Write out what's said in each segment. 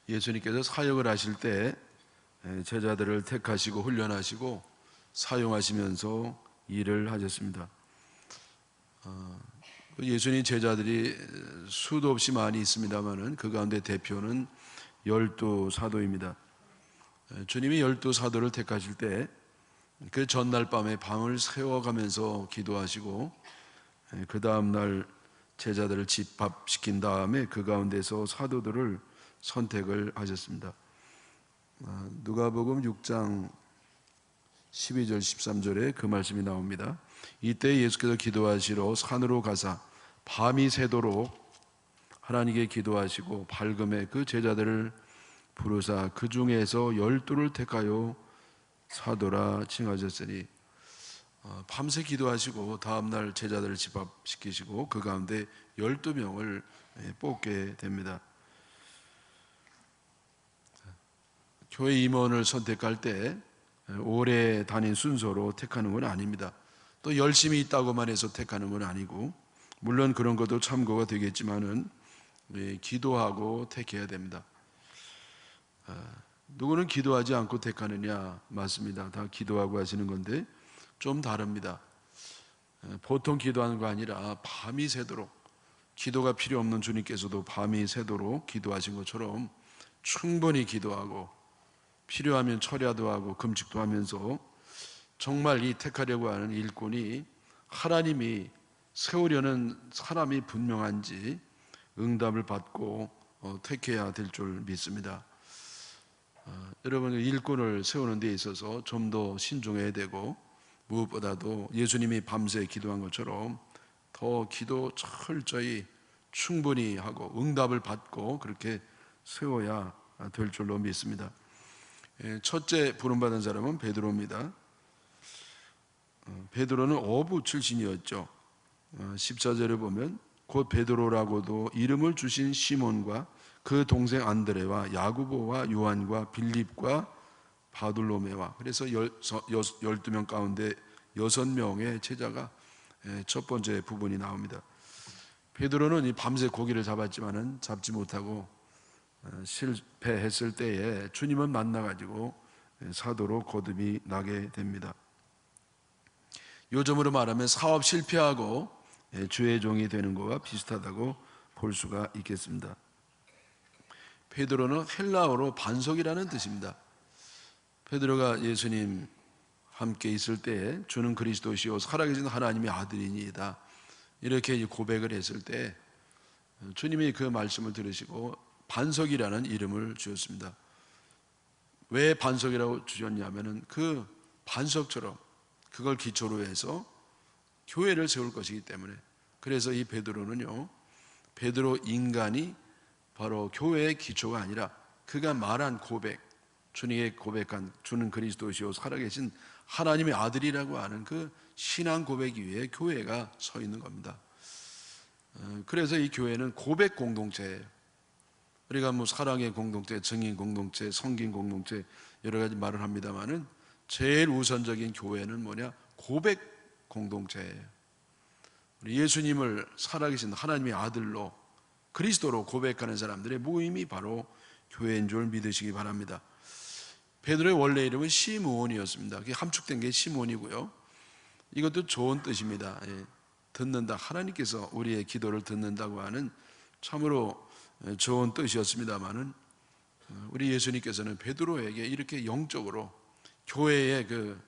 예수님께서 사역을 하실 때 제자들을 택하시고 훈련하시고 사용하시면서 일을 하셨습니다. 예수님 제자들이 수도 없이 많이 있습니다만은 그 가운데 대표는 12사도입니다. 주님이 12사도를 택하실 때 그 전날 밤에 밤을 새워가면서 기도하시고 그 다음날 제자들을 집합시킨 다음에 그 가운데서 사도들을 선택을 하셨습니다. 누가복음 6장 12절 13절에 그 말씀이 나옵니다. 이때 예수께서 기도하시러 산으로 가사 밤이 새도록 하나님께 기도하시고 밝음에 그 제자들을 부르사 그 중에서 12를 택하여 사도라 칭하셨으니, 밤새 기도하시고 다음날 제자들을 집합시키시고 그 가운데 12명을 뽑게 됩니다. 교회 임원을 선택할 때 오래 다닌 순서로 택하는 건 아닙니다. 또 열심히 있다고만 해서 택하는 건 아니고, 물론 그런 것도 참고가 되겠지만은 기도하고 택해야 됩니다. 누구는 기도하지 않고 택하느냐? 맞습니다. 다 기도하고 하시는 건데 좀 다릅니다. 보통 기도하는 거 아니라 밤이 새도록, 기도가 필요 없는 주님께서도 밤이 새도록 기도하신 것처럼 충분히 기도하고 필요하면 철야도 하고 금식도 하면서 정말 이 택하려고 하는 일꾼이 하나님이 세우려는 사람이 분명한지 응답을 받고 택해야 될 줄 믿습니다. 여러분, 일꾼을 세우는 데 있어서 좀 더 신중해야 되고, 무엇보다도 예수님이 밤새 기도한 것처럼 더 기도 철저히 충분히 하고 응답을 받고 그렇게 세워야 될 줄로 믿습니다. 첫째 부름받은 사람은 베드로입니다. 베드로는 어부 출신이었죠. 14절에 보면 곧 베드로라고도 이름을 주신 시몬과 그 동생 안드레와 야고보와 요한과 빌립과 바돌로메와, 그래서 12명 가운데 6명의 제자가 첫 번째 부분이 나옵니다. 베드로는 밤새 고기를 잡았지만은 잡지 못하고 실패했을 때에 주님을 만나가지고 사도로 거듭이 나게 됩니다. 요즘으로 말하면 사업 실패하고 주의 종이 되는 것과 비슷하다고 볼 수가 있겠습니다. 베드로는 헬라어로 반석이라는 뜻입니다. 베드로가 예수님 함께 있을 때 주는 그리스도시요 살아계신 하나님의 아들이니이다, 이렇게 고백을 했을 때 주님이 그 말씀을 들으시고 반석이라는 이름을 주셨습니다. 왜 반석이라고 주셨냐면은 그 반석처럼 그걸 기초로 해서 교회를 세울 것이기 때문에. 그래서 이 베드로는요, 베드로 인간이 바로 교회의 기초가 아니라 그가 말한 고백, 주님의 고백한 주는 그리스도시요 살아계신 하나님의 아들이라고 하는 그 신앙 고백 위에 교회가 서 있는 겁니다. 그래서 이 교회는 고백 공동체예요. 우리가 뭐 사랑의 공동체, 증인 공동체, 성긴 공동체 여러 가지 말을 합니다만은 제일 우선적인 교회는 뭐냐? 고백 공동체예요. 우리 예수님을 살아계신 하나님의 아들로 그리스도로 고백하는 사람들의 모임이 바로 교회인 줄 믿으시기 바랍니다. 베드로의 원래 이름은 시므온이었습니다. 그게 함축된 게 시몬이고요. 이것도 좋은 뜻입니다. 듣는다, 하나님께서 우리의 기도를 듣는다고 하는 참으로 좋은 뜻이었습니다만은, 우리 예수님께서는 베드로에게 이렇게 영적으로 교회의 그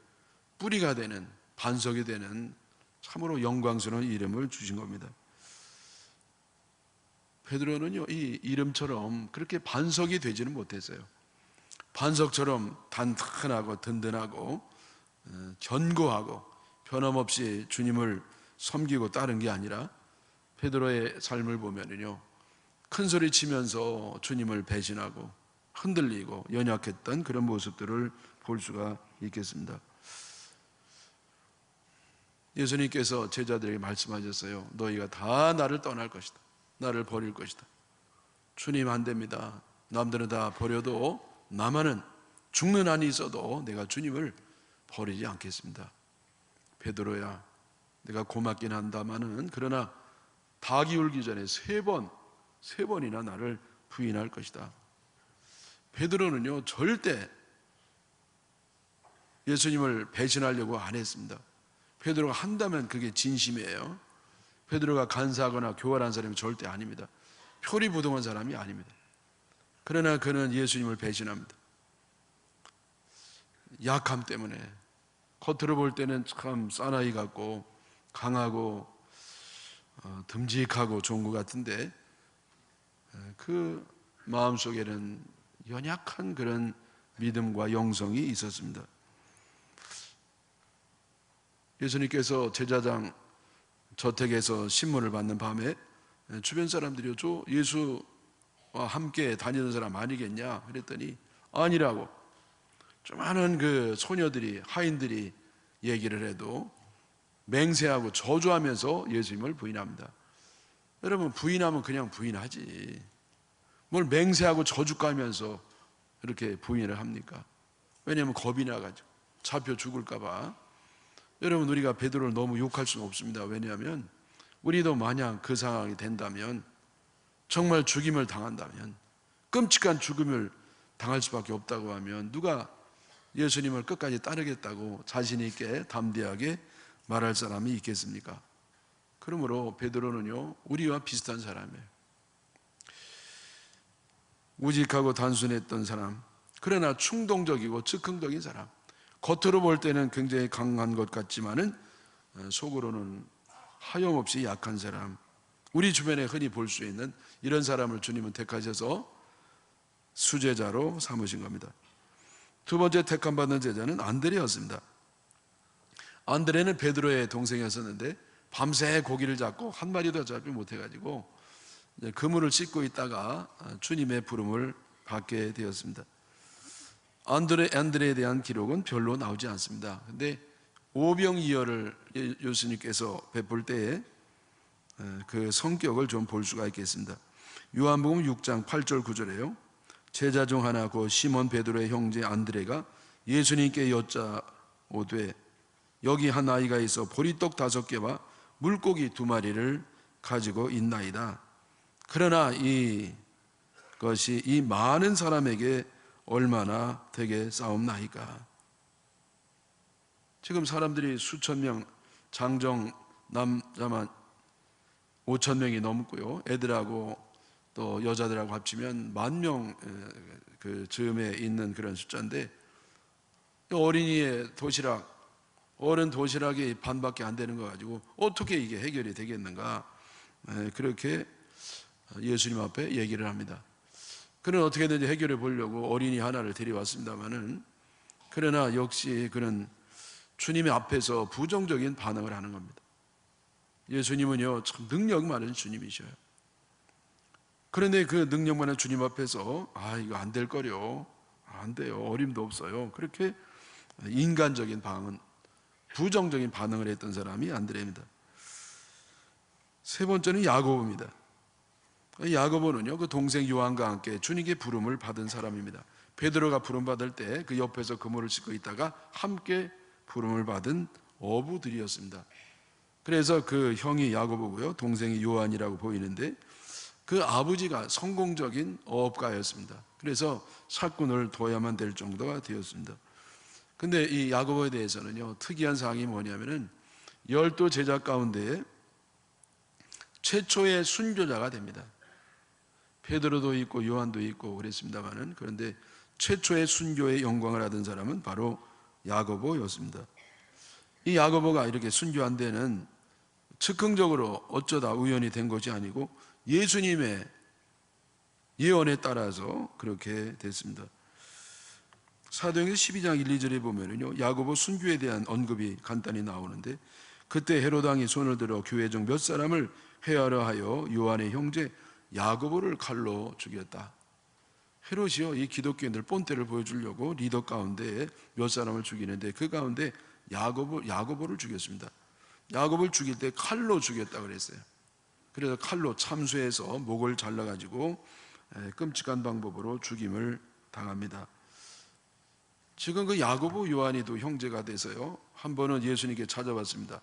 뿌리가 되는, 반석이 되는 참으로 영광스러운 이름을 주신 겁니다. 베드로는요, 이 이름처럼 그렇게 반석이 되지는 못했어요. 반석처럼 단단하고 든든하고 견고하고 변함없이 주님을 섬기고 따른 게 아니라, 베드로의 삶을 보면은요, 큰 소리 치면서 주님을 배신하고 흔들리고 연약했던 그런 모습들을 볼 수가 있겠습니다. 예수님께서 제자들에게 말씀하셨어요. 너희가 다 나를 떠날 것이다. 나를 버릴 것이다. 주님 안 됩니다. 남들은 다 버려도 나만은 죽는 한이 있어도 내가 주님을 버리지 않겠습니다. 베드로야, 내가 고맙긴 한다마는 그러나 닭이 울기 전에 세 번이나 나를 부인할 것이다. 베드로는요 절대 예수님을 배신하려고 안 했습니다. 베드로가 한다면 그게 진심이에요. 베드로가 간사하거나 교활한 사람이 절대 아닙니다. 표리부동한 사람이 아닙니다. 그러나 그는 예수님을 배신합니다. 약함 때문에. 겉으로 볼 때는 참 사나이 같고 강하고 듬직하고 좋은 것 같은데 그 마음속에는 연약한 그런 믿음과 영성이 있었습니다. 예수님께서 제사장 저택에서 신문을 받는 밤에 주변 사람들이 저 예수와 함께 다니던 사람 아니겠냐 그랬더니 아니라고 많은 그 소녀들이 하인들이 얘기를 해도 맹세하고 저주하면서 예수님을 부인합니다. 여러분 부인하면 그냥 부인하지 뭘 맹세하고 저주 까면서 이렇게 부인을 합니까? 왜냐하면 겁이 나가지고 잡혀 죽을까 봐. 여러분 우리가 베드로를 너무 욕할 수는 없습니다. 왜냐하면 우리도 만약 그 상황이 된다면 정말 죽임을 당한다면 끔찍한 죽음을 당할 수밖에 없다고 하면 누가 예수님을 끝까지 따르겠다고 자신 있게 담대하게 말할 사람이 있겠습니까? 그러므로 베드로는요 우리와 비슷한 사람이에요. 우직하고 단순했던 사람, 그러나 충동적이고 즉흥적인 사람. 겉으로 볼 때는 굉장히 강한 것 같지만은 속으로는 하염없이 약한 사람. 우리 주변에 흔히 볼 수 있는 이런 사람을 주님은 택하셔서 수제자로 삼으신 겁니다. 두 번째 택함받은 제자는 안드레였습니다. 안드레는 베드로의 동생이었었는데 밤새 고기를 잡고 한 마리도 잡지 못해가지고 그물을 씻고 있다가 주님의 부름을 받게 되었습니다. 안드레에 대한 기록은 별로 나오지 않습니다. 근데 오병이어를 예수님께서 베풀 때에 그 성격을 좀 볼 수가 있겠습니다. 요한복음 6장 8절 9절에요. 제자 중 하나 곧 시몬 베드로의 형제 안드레가 예수님께 여짜오되 여기 한 아이가 있어 보리떡 5개와 물고기 2마리를 가지고 있나이다. 그러나 이것이 이 많은 사람에게 얼마나 되게 싸움나이까. 지금 사람들이 수천 명, 장정 남자만 5천 명이 넘고요. 애들하고 또 여자들하고 합치면 10,000명 그 즈음에 있는 그런 숫자인데 어린이의 도시락, 어른 도시락이 반밖에 안 되는 거 가지고 어떻게 이게 해결이 되겠는가? 그렇게 예수님 앞에 얘기를 합니다. 그는 어떻게든지 해결해 보려고 어린이 하나를 데려왔습니다만은 그러나 역시 그는 주님의 앞에서 부정적인 반응을 하는 겁니다. 예수님은요 참 능력 많은 주님이셔요. 그런데 그 능력 많은 주님 앞에서 이거 안 될 거려, 안 돼요, 어림도 없어요, 그렇게 인간적인 반응, 부정적인 반응을 했던 사람이 안드레입니다. 세 번째는 야고보입니다. 야고보는요 그 동생 요한과 함께 주님께 부름을 받은 사람입니다. 베드로가 부름 받을 때 그 옆에서 그물을 씻고 있다가 함께 부름을 받은 어부들이었습니다. 그래서 그 형이 야고보고요 동생이 요한이라고 보이는데 그 아버지가 성공적인 어업가였습니다. 그래서 사꾼을 둬야만 될 정도가 되었습니다. 근데 이 야고보에 대해서는요 특이한 사항이 뭐냐면은 12 제자 가운데 최초의 순교자가 됩니다. 베드로도 있고 요한도 있고 그랬습니다만은 그런데 최초의 순교의 영광을 얻은 사람은 바로 야고보였습니다. 이 야고보가 이렇게 순교한 데는 즉흥적으로 어쩌다 우연히 된 것이 아니고 예수님의 예언에 따라서 그렇게 됐습니다. 사도행전 12장 1, 2절에 보면은요 야고보 순교에 대한 언급이 간단히 나오는데 그때 헤롯 왕이 손을 들어 교회 중 몇 사람을 회하려 하여 요한의 형제 야고보를 칼로 죽였다. 헤롯이요 이 기독교인들 본때를 보여주려고 리더 가운데 몇 사람을 죽이는데 그 가운데 야고보를 죽였습니다. 야고보를 죽일 때 칼로 죽였다고 그랬어요. 그래서 칼로 참수해서 목을 잘라가지고 끔찍한 방법으로 죽임을 당합니다. 지금 그 야고보 요한이도 형제가 돼서요 한 번은 예수님께 찾아왔습니다.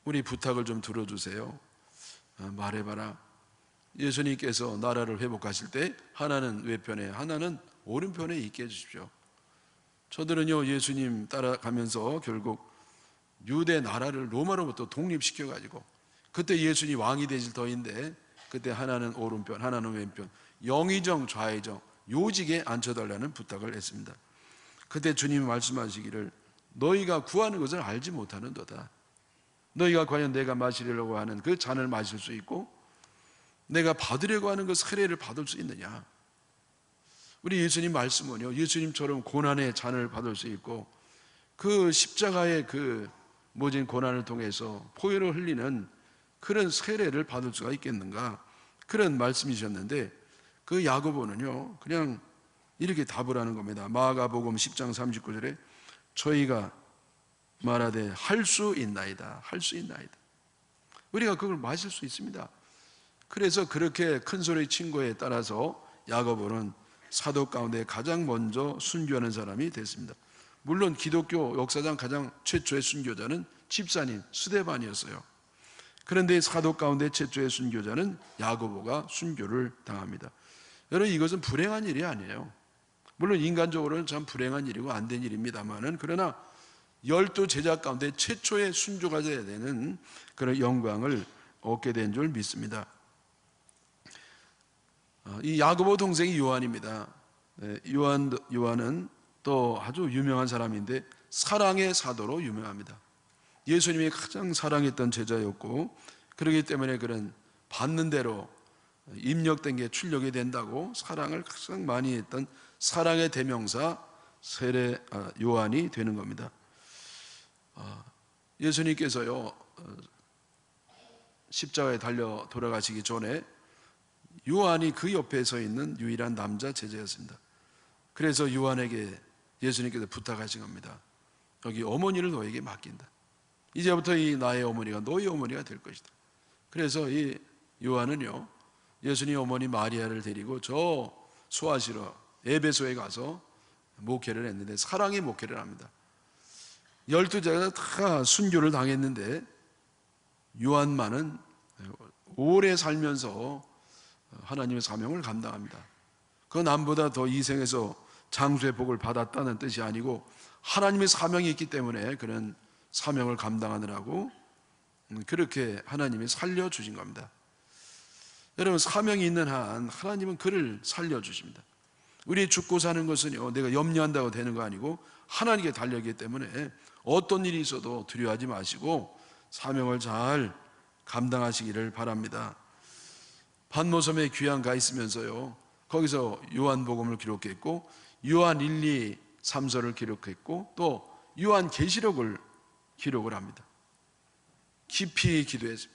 우리 부탁을 좀 들어주세요. 말해봐라. 예수님께서 나라를 회복하실 때 하나는 외편에 하나는 오른편에 있게 해주십시오. 저들은요, 예수님 따라가면서 결국 유대 나라를 로마로부터 독립시켜가지고, 그때 예수님 왕이 되실 터인데, 그때 하나는 오른편, 하나는 왼편, 영의정, 좌의정, 요직에 앉혀달라는 부탁을 했습니다. 그때 주님이 말씀하시기를, 너희가 구하는 것을 알지 못하는도다. 너희가 과연 내가 마시려고 하는 그 잔을 마실 수 있고 내가 받으려고 하는 그 세례를 받을 수 있느냐. 우리 예수님 말씀은요, 예수님처럼 고난의 잔을 받을 수 있고 그 십자가의 그 모진 고난을 통해서 포효를 흘리는 그런 세례를 받을 수가 있겠는가, 그런 말씀이셨는데, 그 야고보는요 그냥 이렇게 답을 하는 겁니다. 마가복음 10장 39절에 저희가 말하되 할 수 있나이다, 할 수 있나이다. 우리가 그걸 마실 수 있습니다. 그래서 그렇게 큰 소리 친 거에 따라서 야고보는 사도 가운데 가장 먼저 순교하는 사람이 됐습니다. 물론 기독교 역사상 가장 최초의 순교자는 집사님 스데반이었어요. 그런데 사도 가운데 최초의 순교자는 야고보가 순교를 당합니다. 여러분, 이것은 불행한 일이 아니에요. 물론 인간적으로는 참 불행한 일이고 안 된 일입니다만은, 그러나 12 제자 가운데 최초의 순교가 되어야 되는 그런 영광을 얻게 된 줄 믿습니다. 이 야고보 동생이 요한입니다. 요한은 또 아주 유명한 사람인데 사랑의 사도로 유명합니다. 예수님이 가장 사랑했던 제자였고, 그렇기 때문에 그런 받는 대로 입력된 게 출력이 된다고 사랑을 가장 많이 했던 사랑의 대명사 세례 요한이 되는 겁니다. 예수님께서요 십자가에 달려 돌아가시기 전에 요한이 그 옆에 서 있는 유일한 남자 제자였습니다. 그래서 요한에게 예수님께서 부탁하신 겁니다. 여기 어머니를 너에게 맡긴다. 이제부터 이 나의 어머니가 너의 어머니가 될 것이다. 그래서 이 요한은요 예수님 어머니 마리아를 데리고 저 수아시로 에베소에 가서 목회를 했는데, 사랑의 목회를 합니다. 12제자가 다 순교를 당했는데 요한만은 오래 살면서 하나님의 사명을 감당합니다. 그 남보다 더 이생에서 장수의 복을 받았다는 뜻이 아니고 하나님의 사명이 있기 때문에 그런 사명을 감당하느라고 그렇게 하나님이 살려주신 겁니다. 여러분, 사명이 있는 한 하나님은 그를 살려주십니다. 우리 죽고 사는 것은요 내가 염려한다고 되는 거 아니고 하나님께 달려있기 때문에 어떤 일이 있어도 두려워하지 마시고 사명을 잘 감당하시기를 바랍니다. 반모섬에 귀양 가 있으면서요 거기서 요한복음을 기록했고 요한 1, 2, 3서를 기록했고 또 요한 계시록을 기록을 합니다. 깊이 기도했습니다.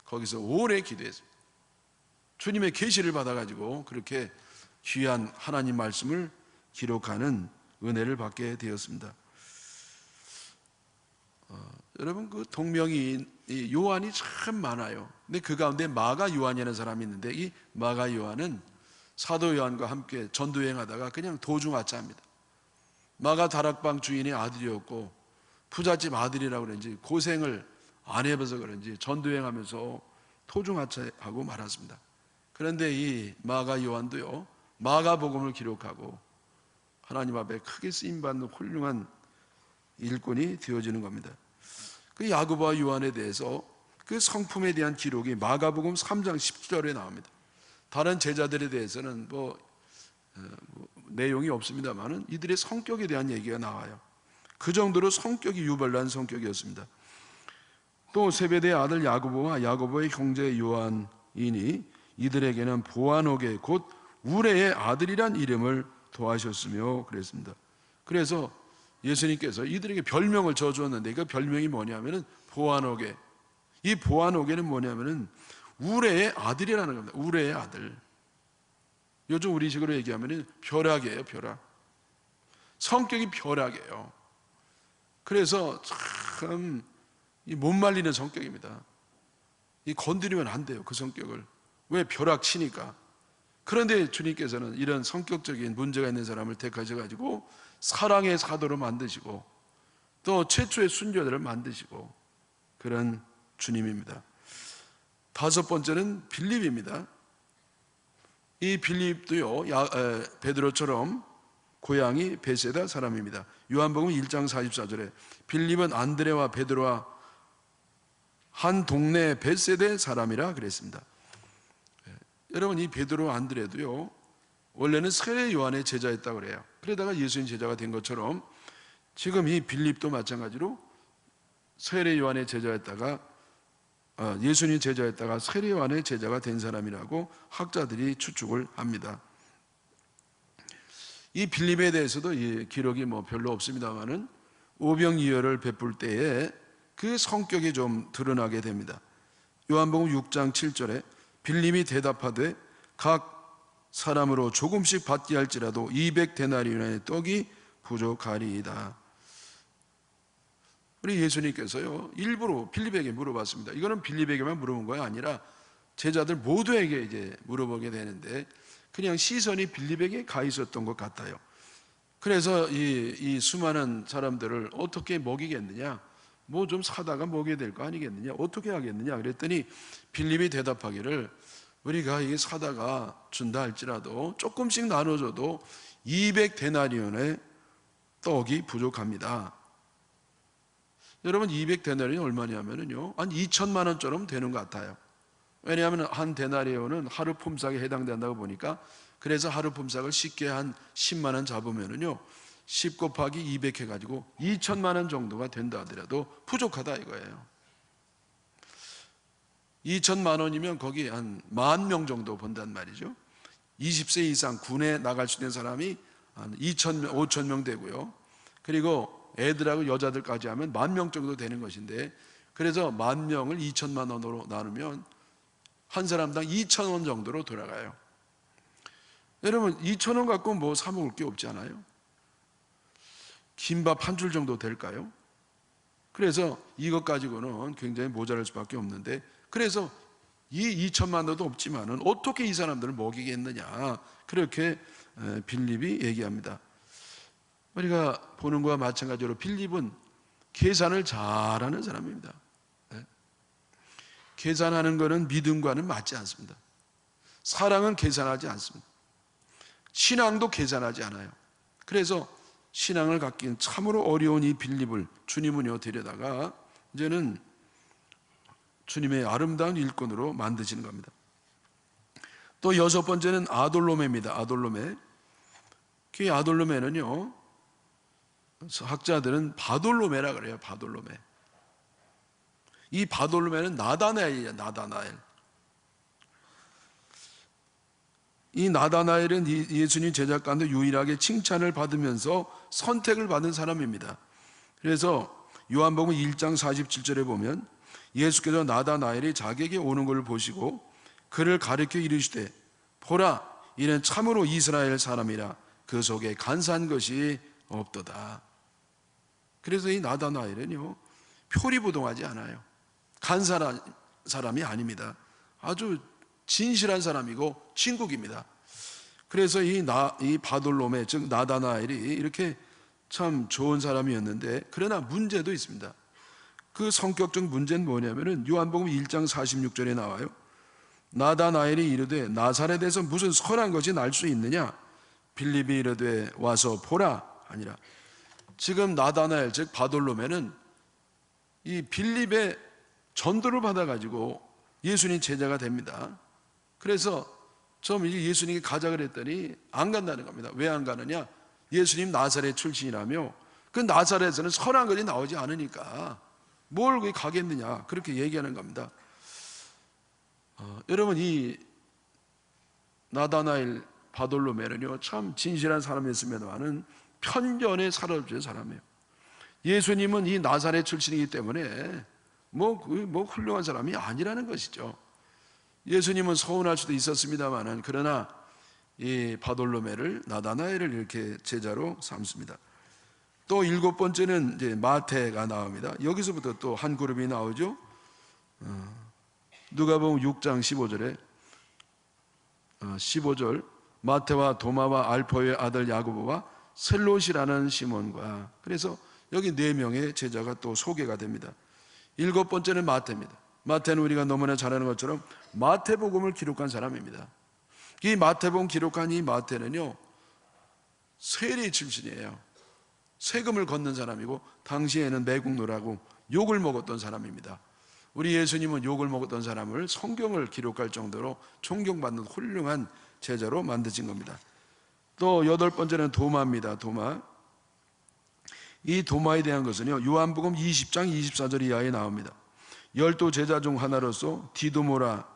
거기서 오래 기도했습니다. 주님의 계시를 받아가지고 그렇게 귀한 하나님 말씀을 기록하는 은혜를 받게 되었습니다. 여러분, 그 동명이인 요한이 참 많아요. 근데 그 가운데 마가 요한이라는 사람이 있는데 이 마가 요한은 사도 요한과 함께 전도여행하다가 그냥 도중하차합니다. 마가 다락방 주인의 아들이었고 부잣집 아들이라고 그런지 고생을 안 해봐서 그런지 전도여행하면서 도중하차하고 말았습니다. 그런데 이 마가 요한도요 마가복음을 기록하고 하나님 앞에 크게 쓰임받는 훌륭한 일꾼이 되어지는 겁니다. 그 야고보와 요한에 대해서 그 성품에 대한 기록이 마가복음 3장 10절에 나옵니다. 다른 제자들에 대해서는 내용이 없습니다만은 이들의 성격에 대한 얘기가 나와요. 그 정도로 성격이 유별난 성격이었습니다. 또 세베대의 아들 야고보와 야고보의 형제 요한이니 이들에게는 보아노게 곧 우레의 아들이란 이름을 더하셨으며 그랬습니다. 그래서 예수님께서 이들에게 별명을 지어주었는데 그 별명이 뭐냐면은 보아노게. 이 보아노게는 뭐냐면은 우레의 아들이라는 겁니다. 우레의 아들. 요즘 우리식으로 얘기하면은 벼락이에요, 벼락. 성격이 벼락이에요. 그래서 참 못 말리는 성격입니다. 이 건드리면 안 돼요, 그 성격을. 왜? 벼락 치니까. 그런데 주님께서는 이런 성격적인 문제가 있는 사람을 택하셔가지고 사랑의 사도로 만드시고 또 최초의 순교자를 만드시고 그런 주님입니다. 다섯 번째는 빌립입니다. 이 빌립도요, 베드로처럼 고향이 베세다 사람입니다. 요한복음 1장 44절에 빌립은 안드레와 베드로와 한 동네 베세대 사람이라 그랬습니다. 여러분, 이 베드로 안드레도요, 원래는 세례 요한의 제자였다고 그래요. 그러다가 예수님 제자가 된 것처럼 지금 이 빌립도 마찬가지로 세례 요한의 제자였다가 예수님 제자였다가 세례 요한의 제자가 된 사람이라고 학자들이 추측을 합니다. 이 빌립에 대해서도 이 기록이 별로 없습니다만은 오병이어를 베풀 때에 그 성격이 좀 드러나게 됩니다. 요한복음 6장 7절에 빌립이 대답하되 각 사람으로 조금씩 받게 할지라도 200데나리온의 떡이 부족하리이다. 우리 예수님께서요, 일부러 빌립에게 물어봤습니다. 이거는 빌립에게만 물어본 거야 아니라 제자들 모두에게 이제 물어보게 되는데 그냥 시선이 빌립에게 가 있었던 것 같아요. 그래서 이 수많은 사람들을 어떻게 먹이겠느냐, 좀 사다가 먹여야 될 거 아니겠느냐, 어떻게 하겠느냐 그랬더니 빌립이 대답하기를 우리가 이게 사다가 준다 할지라도 조금씩 나눠줘도 200데나리온의 떡이 부족합니다. 여러분, 200데나리온이 얼마냐면요, 한 2천만 원처럼 되는 것 같아요. 왜냐하면 한 데나리온은 하루 품삯에 해당된다고 보니까, 그래서 하루 품삯을 쉽게 한 10만 원 잡으면은요 10 곱하기 200 해가지고 2천만 원 정도가 된다 하더라도 부족하다 이거예요. 2천만 원이면 거기 한 10,000명 정도 번단 말이죠. 20세 이상 군에 나갈 수 있는 사람이 한 2,000명, 5,000명 되고요. 그리고 애들하고 여자들까지 하면 10,000명 정도 되는 것인데, 그래서 10,000명을 2천만 원으로 나누면 한 사람당 2,000원 정도로 돌아가요. 여러분, 2,000원 갖고 사 먹을 게 없지 않아요? 김밥 한 줄 정도 될까요? 그래서 이것 가지고는 굉장히 모자랄 수밖에 없는데, 그래서 이 2천만 원도 없지만은 어떻게 이 사람들을 먹이겠느냐, 그렇게 빌립이 얘기합니다. 우리가 보는 것과 마찬가지로 빌립은 계산을 잘하는 사람입니다. 계산하는 것은 믿음과는 맞지 않습니다. 사랑은 계산하지 않습니다. 신앙도 계산하지 않아요. 그래서 신앙을 갖기는 참으로 어려운 이 빌립을 주님은요 데려다가 이제는 주님의 아름다운 일꾼으로 만드시는 겁니다. 또 6번째는 아돌로메입니다. 아돌로메. 그 아돌로메는요, 학자들은 바돌로메라 그래요. 바돌로메. 이 바돌로메는 나다나엘이에요. 나다나엘. 이 나다나엘은 예수님 제자 가운데 유일하게 칭찬을 받으면서 선택을 받은 사람입니다. 그래서 요한복음 1장 47절에 보면 예수께서 나다나엘이 자기에게 오는 것을 보시고 그를 가리켜 이르시되 보라, 이는 참으로 이스라엘 사람이라 그 속에 간사한 것이 없도다. 그래서 이 나다나엘은요 표리부동하지 않아요. 간사한 사람이 아닙니다. 아주 진실한 사람이고 친국입니다. 그래서 이 바돌로메, 즉 나다나엘이 이렇게 참 좋은 사람이었는데, 그러나 문제도 있습니다. 그 성격적 문제는 뭐냐면은 요한복음 1장 46절에 나와요. 나다나엘이 이르되 나사렛에서 무슨 선한 것이 날 수 있느냐? 빌립이 이르되 와서 보라 아니라. 지금 나다나엘, 즉 바돌로메는 이 빌립의 전도를 받아가지고 예수님 제자가 됩니다. 그래서 좀 예수님이 가자 그랬더니 안 간다는 겁니다. 왜 안 가느냐? 예수님 나사렛 출신이라며, 그 나사렛에서는 선한 것이 나오지 않으니까 뭘 거기 가겠느냐, 그렇게 얘기하는 겁니다. 여러분, 이 나다나엘 바돌로메는요 참 진실한 사람이었음에도는 편견에 사로잡힌 사람이에요. 예수님은 이 나사렛 출신이기 때문에 훌륭한 사람이 아니라는 것이죠. 예수님은 서운할 수도 있었습니다만은, 그러나 이 바돌로메를, 나다나엘을 이렇게 제자로 삼습니다. 또 7번째는 이제 마태가 나옵니다. 여기서부터 또 한 그룹이 나오죠. 누가복음 6장 15절에 15절 마태와 도마와 알포의 아들 야고보와 셀롯이라는 시몬과, 그래서 여기 4명의 제자가 또 소개가 됩니다. 7번째는 마태입니다. 마태는 우리가 너무나 잘 아는 것처럼 마태복음을 기록한 사람입니다. 이 마태복음 기록한 이 마태는요, 세리 출신이에요. 세금을 걷는 사람이고 당시에는 매국노라고 욕을 먹었던 사람입니다. 우리 예수님은 욕을 먹었던 사람을 성경을 기록할 정도로 존경받는 훌륭한 제자로 만드신 겁니다. 또 여덟 번째는 도마입니다. 도마. 이 도마에 대한 것은요, 요한복음 20장 24절 이하에 나옵니다. 12 제자 중 하나로서 디도모라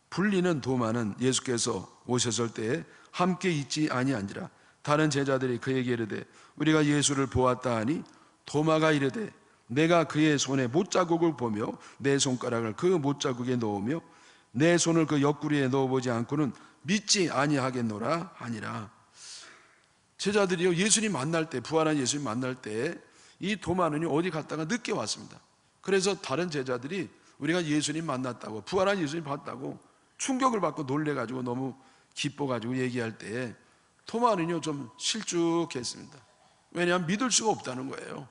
불리는 도마는 예수께서 오셨을 때에 함께 있지 아니한지라. 다른 제자들이 그에게 이르되 우리가 예수를 보았다 하니 도마가 이르되 내가 그의 손에 못자국을 보며 내 손가락을 그 못자국에 넣으며 내 손을 그 옆구리에 넣어보지 않고는 믿지 아니하겠노라 하니라. 제자들이요, 예수님 만날 때, 부활한 예수님 만날 때 이 도마는 어디 갔다가 늦게 왔습니다. 그래서 다른 제자들이 우리가 예수님 만났다고, 부활한 예수님 봤다고 충격을 받고 놀래가지고 너무 기뻐가지고 얘기할 때 도마는요 좀 실쭉했습니다. 왜냐하면 믿을 수가 없다는 거예요.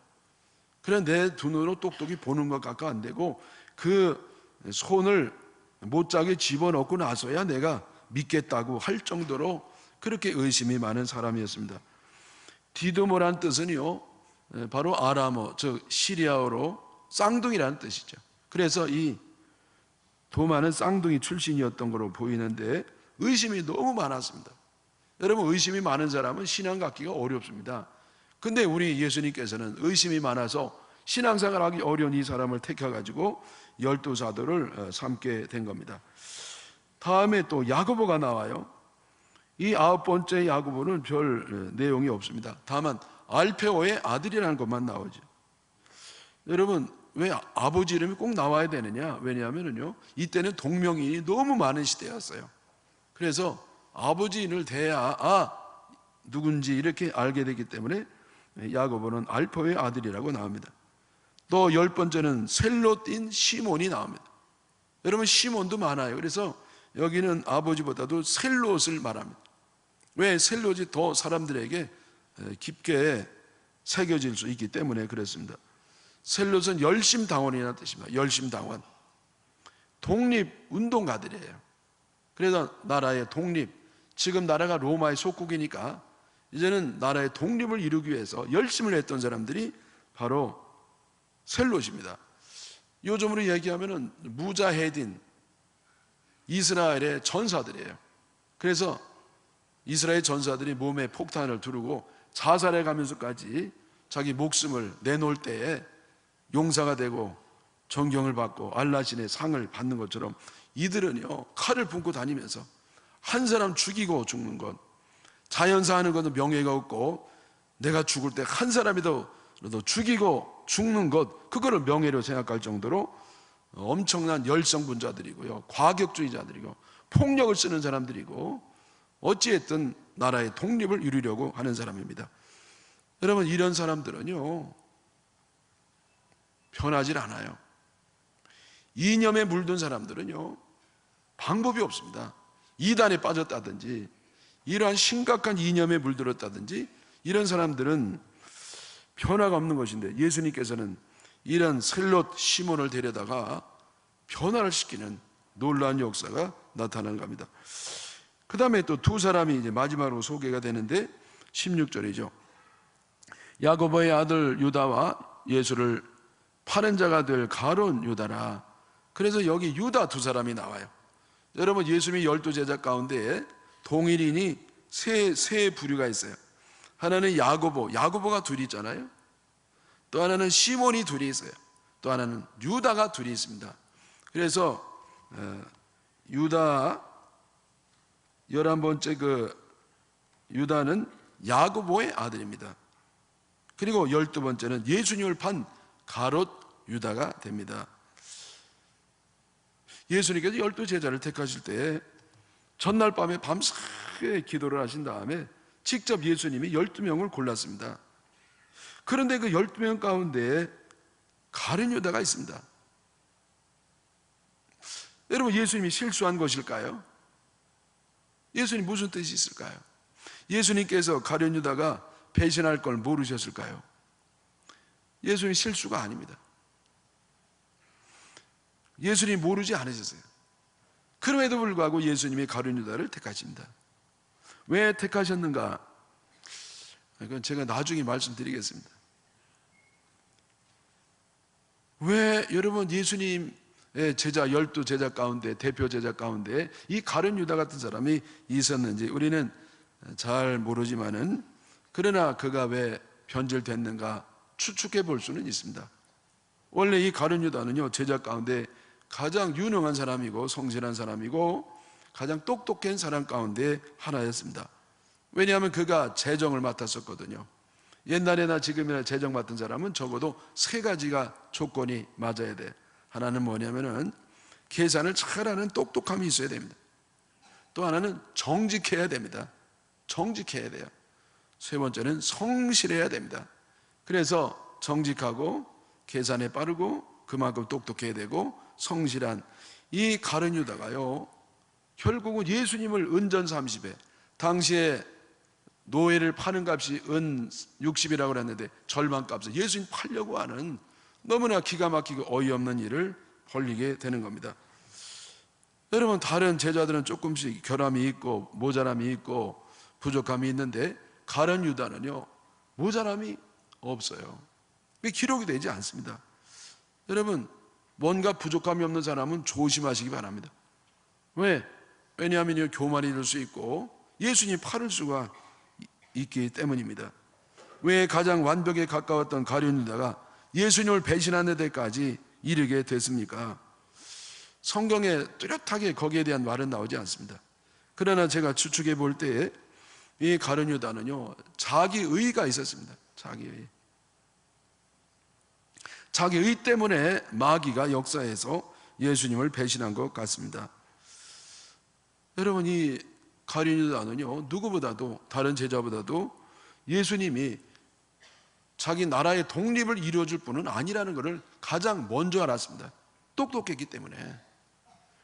그래 내 눈으로 똑똑히 보는 것 갖고 안 되고 그 손을 못자국에 집어넣고 나서야 내가 믿겠다고 할 정도로 그렇게 의심이 많은 사람이었습니다. 디도모란 뜻은요 바로 아람어, 즉 시리아어로 쌍둥이라는 뜻이죠. 그래서 이 도마는 쌍둥이 출신이었던 것으로 보이는데 의심이 너무 많았습니다. 여러분, 의심이 많은 사람은 신앙 갖기가 어렵습니다. 근데 우리 예수님께서는 의심이 많아서 신앙생활하기 어려운 이 사람을 택해가지고 12사도를 삼게 된 겁니다. 다음에 또 야고보가 나와요. 이 9번째 야고보는 별 내용이 없습니다. 다만 알페오의 아들이라는 것만 나오죠. 여러분, 왜 아버지 이름이 꼭 나와야 되느냐? 왜냐하면요, 이때는 동명이인이 너무 많은 시대였어요. 그래서 아버지 이름을 대야 누군지 이렇게 알게 되기 때문에 야고보는 알페오의 아들이라고 나옵니다. 또 10번째는 셀롯인 시몬이 나옵니다. 여러분, 시몬도 많아요. 그래서 여기는 아버지보다도 셀롯을 말합니다. 왜? 셀롯이 더 사람들에게 깊게 새겨질 수 있기 때문에 그랬습니다. 셀롯은 열심당원이라는 뜻입니다. 열심당원. 독립운동가들이에요. 그래서 나라의 독립, 지금 나라가 로마의 속국이니까 이제는 나라의 독립을 이루기 위해서 열심을 했던 사람들이 바로 셀롯입니다. 요즘으로 얘기하면 무자헤딘, 이스라엘의 전사들이에요. 그래서 이스라엘 전사들이 몸에 폭탄을 두르고 자살해 가면서까지 자기 목숨을 내놓을 때에 용사가 되고 존경을 받고 알라신의 상을 받는 것처럼 이들은요 칼을 품고 다니면서 한 사람 죽이고 죽는 것, 자연사 하는 것은 명예가 없고 내가 죽을 때 한 사람이라도 죽이고 죽는 것, 그거를 명예로 생각할 정도로 엄청난 열성분자들이고요, 과격주의자들이고 폭력을 쓰는 사람들이고 어찌했든 나라의 독립을 이루려고 하는 사람입니다. 여러분, 이런 사람들은요 편하질 않아요. 이념에 물든 사람들은요 방법이 없습니다. 이단에 빠졌다든지 이러한 심각한 이념에 물들었다든지 이런 사람들은 변화가 없는 것인데, 예수님께서는 이런 셀롯 시몬을 데려다가 변화를 시키는 놀라운 역사가 나타나는 겁니다. 그 다음에 또 두 사람이 이제 마지막으로 소개가 되는데 16절이죠. 야고보의 아들 유다와 예수를 파는 자가 될 가룟 유다라. 그래서 여기 유다 두 사람이 나와요. 여러분, 예수님이 12제자 가운데 동일인이 세 부류가 있어요. 하나는 야고보가 둘이 있잖아요. 또 하나는 시몬이 둘이 있어요. 또 하나는 유다가 둘이 있습니다. 그래서 유다 11번째 그 유다는 야고보의 아들입니다. 그리고 12번째는 예수님을 판 가롯 유다가 됩니다. 예수님께서 12제자를 택하실 때 전날 밤에 밤새 기도를 하신 다음에 직접 예수님이 12명을 골랐습니다. 그런데 그 12명 가운데 가룟 유다가 있습니다. 여러분, 예수님이 실수한 것일까요? 예수님 무슨 뜻이 있을까요? 예수님께서 가룟 유다가 배신할 걸 모르셨을까요? 예수님 실수가 아닙니다. 예수님 모르지 않으셨어요. 그럼에도 불구하고 예수님이 가룟 유다를 택하십니다. 왜 택하셨는가? 이건 제가 나중에 말씀드리겠습니다. 왜 여러분 예수님의 제자 12제자 가운데 대표 제자 가운데 이 가룟 유다 같은 사람이 있었는지 우리는 잘 모르지만은 그러나 그가 왜 변질됐는가 추측해 볼 수는 있습니다. 원래 이 가룟 유다는요 제자 가운데 가장 유능한 사람이고 성실한 사람이고 가장 똑똑한 사람 가운데 하나였습니다. 왜냐하면 그가 재정을 맡았었거든요. 옛날에나 지금이나 재정 맡은 사람은 적어도 세 가지가 조건이 맞아야 돼. 하나는 뭐냐면은 계산을 잘하는 똑똑함이 있어야 됩니다. 또 하나는 정직해야 됩니다. 정직해야 돼요. 세 번째는 성실해야 됩니다. 그래서 정직하고 계산에 빠르고 그만큼 똑똑해야 되고 성실한 이 가룟 유다가요 결국은 예수님을 은전 30에 당시에 노예를 파는 값이 은 60이라고 그랬는데 절반값을 예수님 팔려고 하는 너무나 기가 막히고 어이없는 일을 벌이게 되는 겁니다. 여러분 다른 제자들은 조금씩 결함이 있고 모자람이 있고 부족함이 있는데 가룟 유다는요 모자람이 없어요. 기록이 되지 않습니다. 여러분 뭔가 부족함이 없는 사람은 조심하시기 바랍니다. 왜냐하면 교만이 될 수 있고 예수님 팔을 수가 있기 때문입니다. 왜 가장 완벽에 가까웠던 가룟 유다가 예수님을 배신하는 데까지 이르게 됐습니까? 성경에 뚜렷하게 거기에 대한 말은 나오지 않습니다. 그러나 제가 추측해 볼 때 이 가룟 유다는요 자기 의가 있었습니다. 자기 의 때문에 마귀가 역사에서 예수님을 배신한 것 같습니다. 여러분 이 가룟 유다는요 누구보다도 다른 제자보다도 예수님이 자기 나라의 독립을 이루어줄 분은 아니라는 것을 가장 먼저 알았습니다. 똑똑했기 때문에.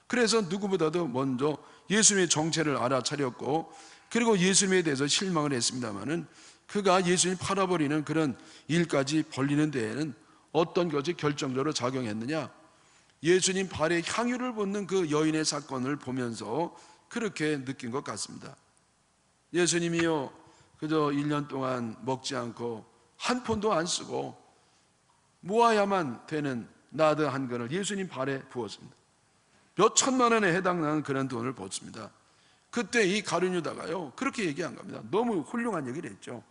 그래서 누구보다도 먼저 예수님의 정체를 알아차렸고 그리고 예수님에 대해서 실망을 했습니다마는 그가 예수님 팔아버리는 그런 일까지 벌리는 데에는 어떤 것이 결정적으로 작용했느냐? 예수님 발에 향유를 붓는 그 여인의 사건을 보면서 그렇게 느낀 것 같습니다. 예수님이요 그저 1년 동안 먹지 않고 한 푼도 안 쓰고 모아야만 되는 나드 한 근을 예수님 발에 부었습니다. 몇 천만 원에 해당하는 그런 돈을 붓습니다. 그때 이 가룟 유다가요 그렇게 얘기한 겁니다. 너무 훌륭한 얘기를 했죠.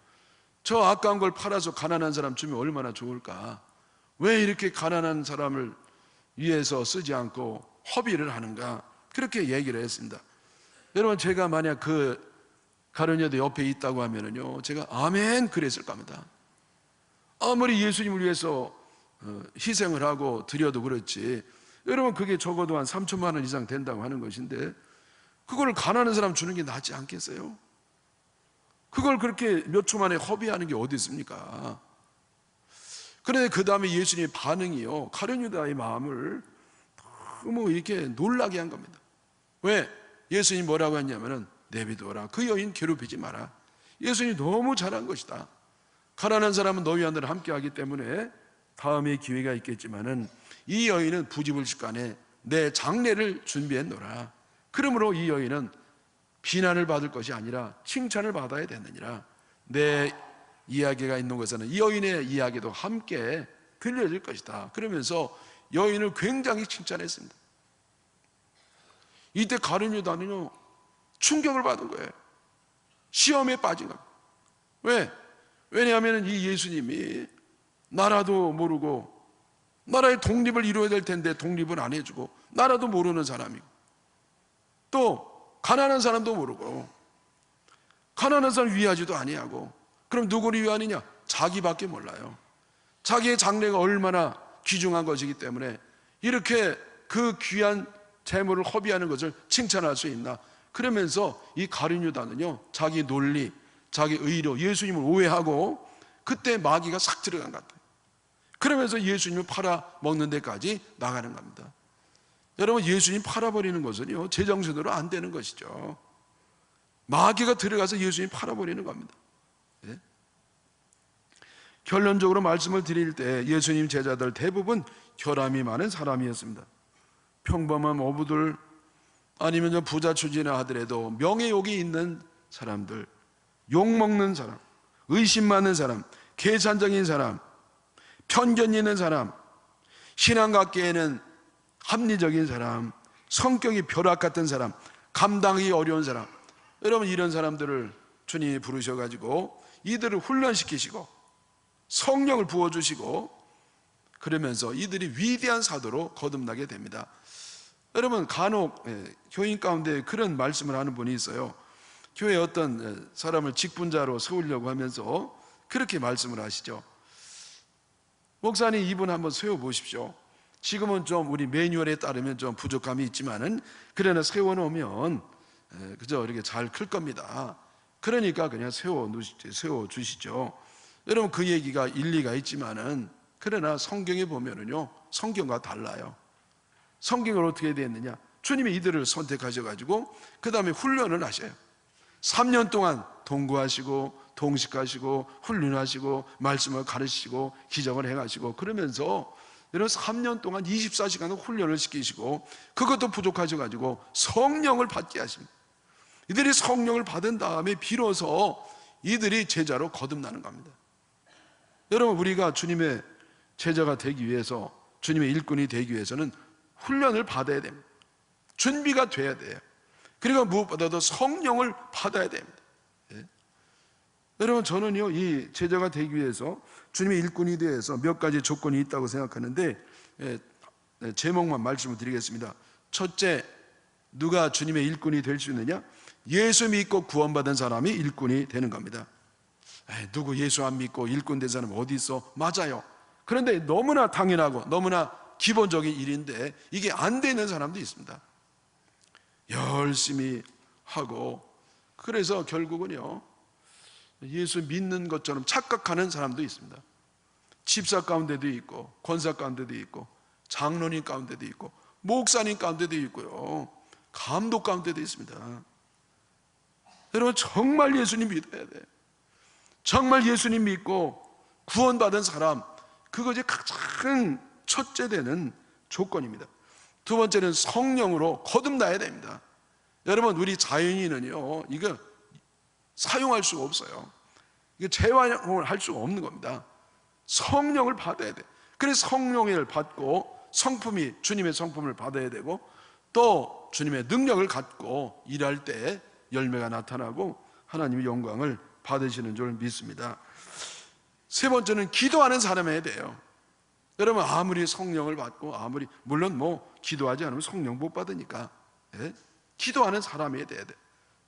저 아까운 걸 팔아서 가난한 사람 주면 얼마나 좋을까? 왜 이렇게 가난한 사람을 위해서 쓰지 않고 허비를 하는가? 그렇게 얘기를 했습니다. 여러분 제가 만약 그 가룟 유다 옆에 있다고 하면은요 제가 아멘 그랬을 겁니다. 아무리 예수님을 위해서 희생을 하고 드려도 그렇지 여러분 그게 적어도 한 3천만 원 이상 된다고 하는 것인데 그걸 가난한 사람 주는 게 낫지 않겠어요? 그걸 그렇게 몇 초 만에 허비하는 게 어디 있습니까? 그런데 그 다음에 예수님의 반응이요 가룟 유다의 마음을 너무 이렇게 놀라게 한 겁니다. 왜? 예수님이 뭐라고 했냐면은 내비둬라 그 여인 괴롭히지 마라. 예수님이 너무 잘한 것이다. 가난한 사람은 너희 안들 함께하기 때문에 다음에 기회가 있겠지만은 이 여인은 부지불식간에 내 장례를 준비했노라. 그러므로 이 여인은 비난을 받을 것이 아니라 칭찬을 받아야 되느니라. 내 이야기가 있는 것에는 이 여인의 이야기도 함께 들려질 것이다. 그러면서 여인을 굉장히 칭찬했습니다. 이때 가룟 유다는요 충격을 받은 거예요. 시험에 빠진 겁니다. 왜? 왜냐하면 이 예수님이 나라도 모르고 나라의 독립을 이루어야 될 텐데 독립을 안 해주고 나라도 모르는 사람이고 또 가난한 사람도 모르고 가난한 사람 위하지도 아니하고 그럼 누구를 위하느냐? 자기밖에 몰라요. 자기의 장래가 얼마나 귀중한 것이기 때문에 이렇게 그 귀한 재물을 허비하는 것을 칭찬할 수 있나? 그러면서 이 가룟 유다는요 자기 논리, 자기 의로 예수님을 오해하고 그때 마귀가 싹 들어간 것 같아요. 그러면서 예수님을 팔아먹는 데까지 나가는 겁니다. 여러분 예수님 팔아버리는 것은요 제정신으로 안 되는 것이죠. 마귀가 들어가서 예수님 팔아버리는 겁니다. 네? 결론적으로 말씀을 드릴 때 예수님 제자들 대부분 결함이 많은 사람이었습니다. 평범한 어부들, 아니면 부자 출신이라 하더라도 명예욕이 있는 사람들, 욕먹는 사람, 의심 많은 사람, 계산적인 사람, 편견 있는 사람, 신앙 갖기에는 합리적인 사람, 성격이 벼락 같은 사람, 감당하기 어려운 사람, 여러분 이런 사람들을 주님이 부르셔가지고 이들을 훈련시키시고 성령을 부어주시고 그러면서 이들이 위대한 사도로 거듭나게 됩니다. 여러분 간혹 교인 가운데 그런 말씀을 하는 분이 있어요. 교회 어떤 사람을 직분자로 세우려고 하면서 그렇게 말씀을 하시죠. 목사님, 이분 한번 세워보십시오. 지금은 좀 우리 매뉴얼에 따르면 좀 부족함이 있지만은 그러나 세워놓으면 그저 이렇게 잘 클 겁니다. 그러니까 그냥 세워주시죠. 여러분 그 얘기가 일리가 있지만은 그러나 성경에 보면은요, 성경과 달라요. 성경을 어떻게 되었느냐? 주님이 이들을 선택하셔가지고 그 다음에 훈련을 하셔요. 3년 동안 동구하시고 동식하시고 훈련하시고 말씀을 가르치시고 기적을 행하시고 그러면서 여러분 3년 동안 24시간 훈련을 시키시고 그것도 부족하셔가지고 성령을 받게 하십니다. 이들이 성령을 받은 다음에 비로소 이들이 제자로 거듭나는 겁니다. 여러분 우리가 주님의 제자가 되기 위해서, 주님의 일꾼이 되기 위해서는 훈련을 받아야 됩니다. 준비가 돼야 돼요. 그리고 무엇보다도 성령을 받아야 됩니다. 예? 여러분 저는요, 이 제자가 되기 위해서, 주님의 일꾼이 되기 위해서 몇 가지 조건이 있다고 생각하는데 제목만 말씀을 드리겠습니다. 첫째, 누가 주님의 일꾼이 될 수 있느냐? 예수 믿고 구원받은 사람이 일꾼이 되는 겁니다. 누구 예수 안 믿고 일꾼 된 사람 어디 있어? 맞아요. 그런데 너무나 당연하고 너무나 기본적인 일인데 이게 안 되는 사람도 있습니다. 열심히 하고 그래서 결국은요, 예수 믿는 것처럼 착각하는 사람도 있습니다. 집사 가운데도 있고 권사 가운데도 있고 장로님 가운데도 있고 목사님 가운데도 있고요, 감독 가운데도 있습니다. 여러분 정말 예수님 믿어야 돼요. 정말 예수님 믿고 구원받은 사람, 그것이 가장 첫째 되는 조건입니다. 두 번째는 성령으로 거듭나야 됩니다. 여러분 우리 자연인은요, 이거 사용할 수가 없어요. 이거 재활용을 할 수가 없는 겁니다. 성령을 받아야 돼. 그래서 성령을 받고 성품이 주님의 성품을 받아야 되고 또 주님의 능력을 갖고 일할 때 열매가 나타나고 하나님의 영광을 받으시는 줄 믿습니다. 세 번째는 기도하는 사람이어야 돼요. 여러분 아무리 성령을 받고 아무리 물론 기도하지 않으면 성령 못 받으니까 기도하는 사람이 돼야 돼.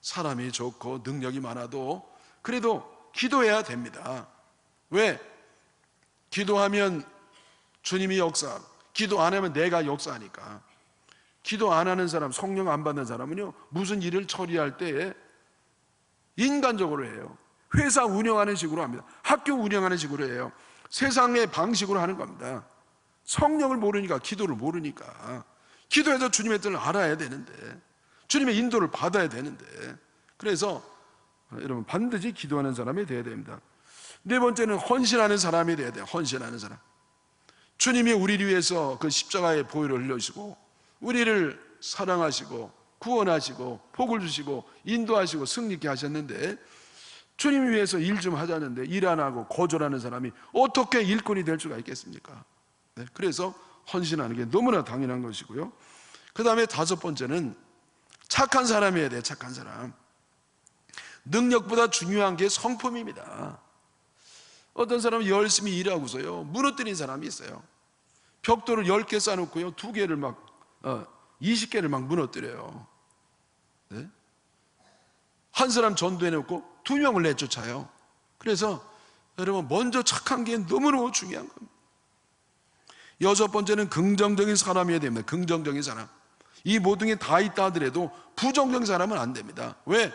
사람이 좋고 능력이 많아도 그래도 기도해야 됩니다. 왜? 기도하면 주님이 역사, 기도 안 하면 내가 역사하니까. 기도 안 하는 사람, 성령 안 받는 사람은요, 무슨 일을 처리할 때 인간적으로 해요. 회사 운영하는 식으로 합니다. 학교 운영하는 식으로 해요. 세상의 방식으로 하는 겁니다. 성령을 모르니까, 기도를 모르니까. 기도해서 주님의 뜻을 알아야 되는데, 주님의 인도를 받아야 되는데, 그래서 여러분 반드시 기도하는 사람이 되어야 됩니다. 네 번째는 헌신하는 사람이 되어야 돼요. 헌신하는 사람. 주님이 우리를 위해서 그 십자가의 보혈을 흘려주시고 우리를 사랑하시고 구원하시고 복을 주시고 인도하시고 승리케 하셨는데, 주님 위해서 일 좀 하자는데 일 안 하고 거절하는 사람이 어떻게 일꾼이 될 수가 있겠습니까? 그래서 헌신하는 게 너무나 당연한 것이고요. 그 다음에 다섯 번째는 착한 사람이어야 돼요. 착한 사람. 능력보다 중요한 게 성품입니다. 어떤 사람은 열심히 일하고서요, 무너뜨린 사람이 있어요. 벽돌을 10개 쌓아놓고요, 2개를 20개를 막 무너뜨려요. 네? 한 사람 전도해놓고 2명을 내쫓아요. 그래서 여러분 먼저 착한 게 너무너무 중요한 겁니다. 여섯 번째는 긍정적인 사람이어야 됩니다. 긍정적인 사람. 이 모든 게 다 있다 하더라도 부정적인 사람은 안 됩니다. 왜?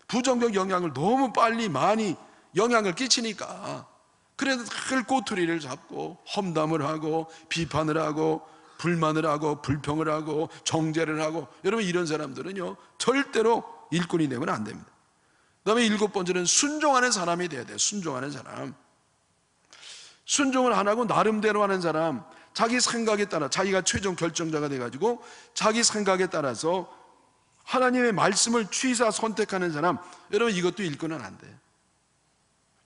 부정적 영향을 너무 빨리 많이 영향을 끼치니까. 그래서 늘 꼬투리를 잡고 험담을 하고 비판을 하고 불만을 하고 불평을 하고 정죄를 하고, 여러분 이런 사람들은요 절대로 일꾼이 되면 안 됩니다. 그 다음에 일곱 번째는 순종하는 사람이 돼야 돼요. 순종하는 사람. 순종을 안 하고 나름대로 하는 사람, 자기 생각에 따라, 자기가 최종 결정자가 돼가지고 자기 생각에 따라서 하나님의 말씀을 취사 선택하는 사람, 여러분 이것도 일꾼은 안 돼.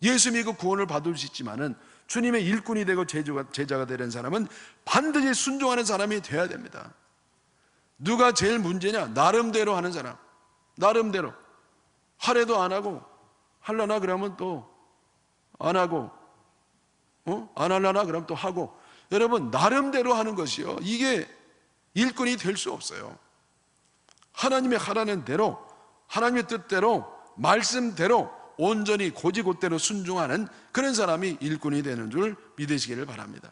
예수 믿고 구원을 받을 수 있지만은 주님의 일꾼이 되고 제자가 되는 사람은 반드시 순종하는 사람이 돼야 됩니다. 누가 제일 문제냐? 나름대로 하는 사람. 나름대로 하래도 안 하고, 할라나 그러면 또 안 하고, 안 할라나 그러면 또 하고. 여러분 나름대로 하는 것이요, 이게 일꾼이 될 수 없어요. 하나님의 하라는 대로, 하나님의 뜻대로, 말씀대로 온전히 고지곳대로 순종하는 그런 사람이 일꾼이 되는 줄 믿으시기를 바랍니다.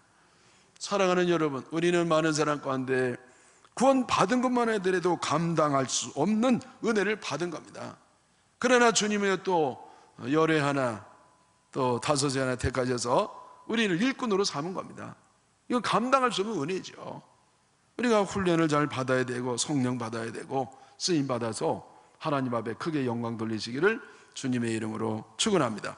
사랑하는 여러분, 우리는 많은 사람 가운데 구원 받은 것만 해도 감당할 수 없는 은혜를 받은 겁니다. 그러나 주님의 또 열애 하나, 또 다섯에 하나 택하셔서 우리를 일꾼으로 삼은 겁니다. 이건 감당할 수 없는 은혜죠. 우리가 훈련을 잘 받아야 되고 성령 받아야 되고 쓰임 받아서 하나님 앞에 크게 영광 돌리시기를 주님의 이름으로 축원합니다.